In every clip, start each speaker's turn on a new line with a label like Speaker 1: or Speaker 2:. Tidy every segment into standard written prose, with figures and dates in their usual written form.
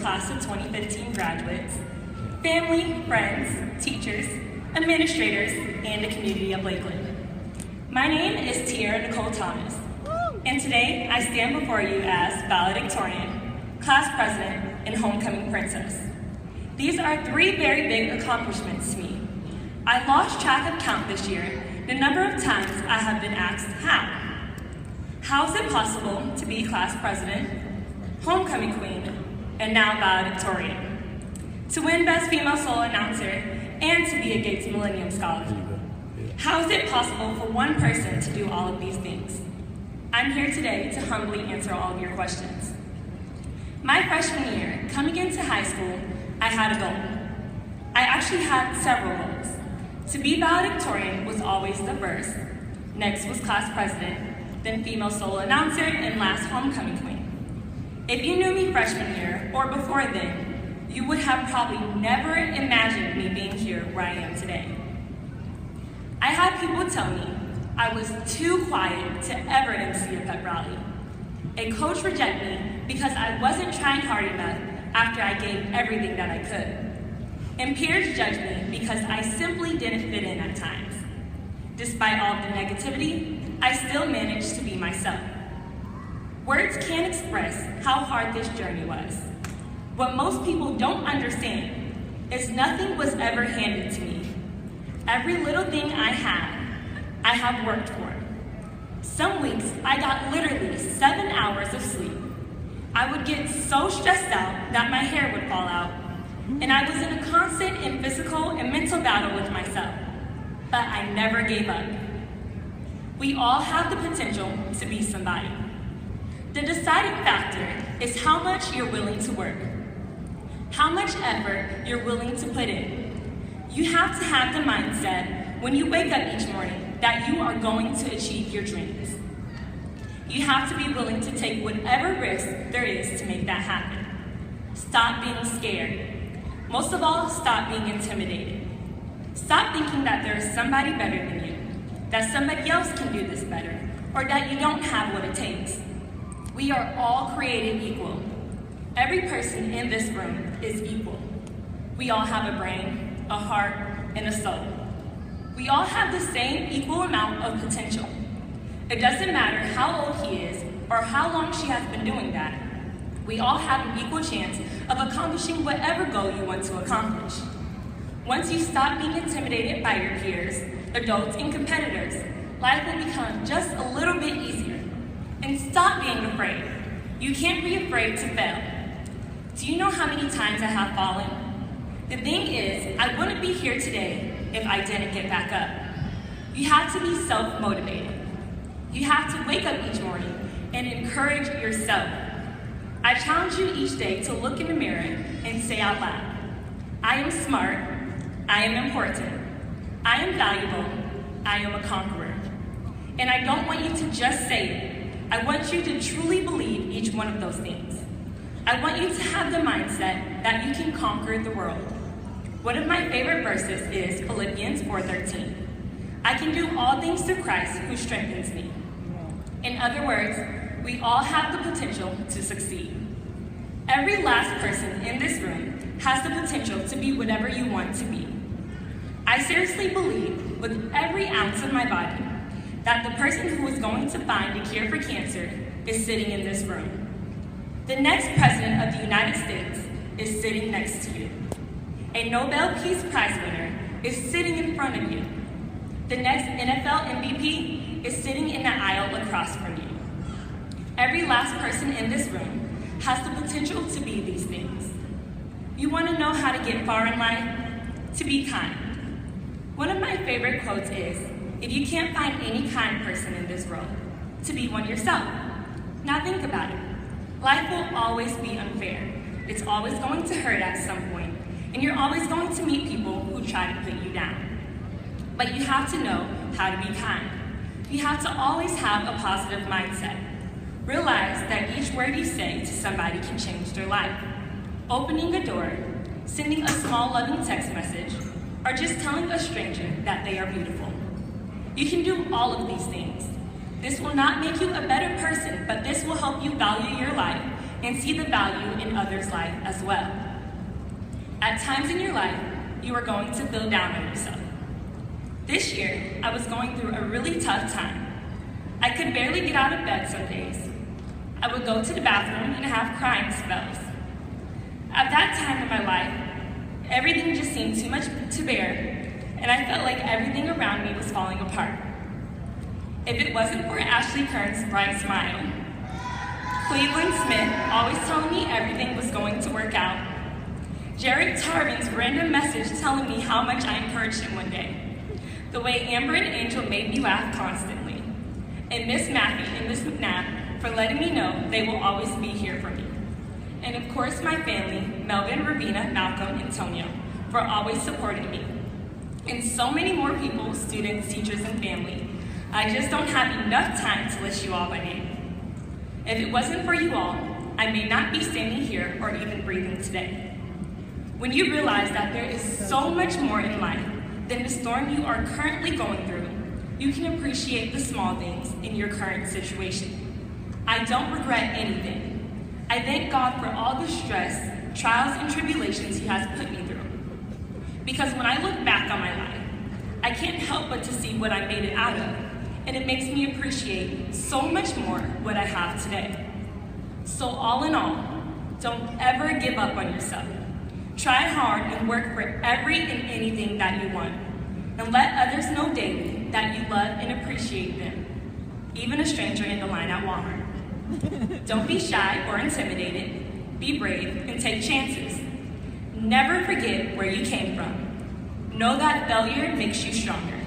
Speaker 1: class of 2015 graduates, family, friends, teachers, administrators, and the community of Lakeland. My name is Tierra Thomas, and today I stand before you as valedictorian, class president, and homecoming princess. These are three very big accomplishments to me. I lost track of count this year, the number of times I have been asked how. How is it possible to be class president, homecoming queen, and now valedictorian? To win Best Female Solo Announcer, and to be a Gates Millennium Scholar. How is it possible for one person to do all of these things? I'm here today to humbly answer all of your questions. My freshman year, coming into high school, I had a goal. I actually had several goals. To be valedictorian was always the first. Next was class president, then female solo announcer, and last homecoming queen. If you knew me freshman year, or before then, you would have probably never imagined me being here where I am today. I had people tell me I was too quiet to ever MC a pep rally. A coach rejected me because I wasn't trying hard enough after I gave everything that I could. And peers judged me because I simply didn't fit in at times. Despite all of the negativity, I still managed to be myself. Words can't express how hard this journey was. What most people don't understand is nothing was ever handed to me. Every little thing I have worked for. Some weeks, I got literally 7 hours of sleep. I would get so stressed out that my hair would fall out, and I was in a constant and physical and mental battle with myself, but I never gave up. We all have the potential to be somebody. The deciding factor is how much you're willing to work, how much effort you're willing to put in. You have to have the mindset when you wake up each morning that you are going to achieve your dreams. You have to be willing to take whatever risk there is to make that happen. Stop being scared. Most of all, stop being intimidated. Stop thinking that there is somebody better than you, that somebody else can do this better, or that you don't have what it takes. We are all created equal. Every person in this room is equal. We all have a brain, a heart, and a soul. We all have the same equal amount of potential. It doesn't matter how old he is or how long she has been doing that. We all have an equal chance of accomplishing whatever goal you want to accomplish. Once you stop being intimidated by your peers, adults, and competitors, life will become just a little bit easier. And stop being afraid. You can't be afraid to fail. Do you know how many times I have fallen? The thing is, I wouldn't be here today if I didn't get back up. You have to be self-motivated. You have to wake up each morning and encourage yourself. I challenge you each day to look in the mirror and say out loud, I am smart, I am important, I am valuable, I am a conqueror. And I don't want you to just say it. I want you to truly believe each one of those things. I want you to have the mindset that you can conquer the world. One of my favorite verses is Philippians 4:13. I can do all things through Christ who strengthens me. In other words, we all have the potential to succeed. Every last person in this room has the potential to be whatever you want to be. I seriously believe with every ounce of my body that the person who is going to find a cure for cancer is sitting in this room. The next president of the United States is sitting next to you. A Nobel Peace Prize winner is sitting in front of you. The next NFL MVP is sitting in the aisle across from you. Every last person in this room has the potential to be these things. You want to know how to get far in life? To be kind. One of my favorite quotes is, if you can't find any kind person in this world, to be one yourself. Now think about it. Life will always be unfair. It's always going to hurt at some point, and you're always going to meet people who try to put you down. But you have to know how to be kind. You have to always have a positive mindset. Realize that each word you say to somebody can change their life. Opening a door, sending a small loving text message, or just telling a stranger that they are beautiful. You can do all of these things. This will not make you a better person, but this will help you value your life and see the value in others' life as well. At times in your life, you are going to feel down on yourself. This year, I was going through a really tough time. I could barely get out of bed some days. I would go to the bathroom and have crying spells. At that time in my life, everything just seemed too much to bear, and I felt like everything around me was falling apart. If it wasn't for Ashley Kern's bright smile, Cleveland Smith always telling me everything was going to work out, Jared Tarvin's random message telling me how much I encouraged him one day, the way Amber and Angel made me laugh constantly, and Miss Matthew and Miss McNabb for letting me know they will always be here for me. And of course my family, Melvin, Ravina, Malcolm, and Tonio, for always supporting me. And so many more people, students, teachers, and family. I just don't have enough time to list you all by name. If it wasn't for you all, I may not be standing here or even breathing today. When you realize that there is so much more in life than the storm you are currently going through, you can appreciate the small things in your current situation. I don't regret anything. I thank God for all the stress, trials, and tribulations He has put me through. Because when I look back on my life, I can't help but to see what I made it out of, and it makes me appreciate so much more what I have today. So all in all, don't ever give up on yourself. Try hard and work for every and anything that you want, and let others know daily that you love and appreciate them, even a stranger in the line at Walmart. Don't be shy or intimidated. Be brave and take chances. Never forget where you came from. Know that failure makes you stronger.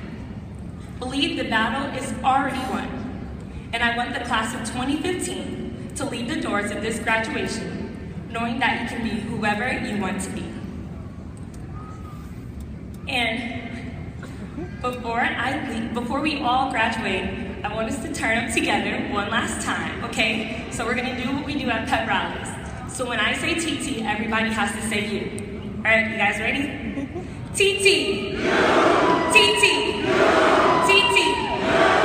Speaker 1: Believe the battle is already won. And I want the class of 2015 to leave the doors of this graduation knowing that you can be whoever you want to be. And before we all graduate, I want us to turn them together one last time, okay? So we're gonna do what we do at pep rallies. So when I say TT, everybody has to say you. All right, you guys ready? TT, TT, TT.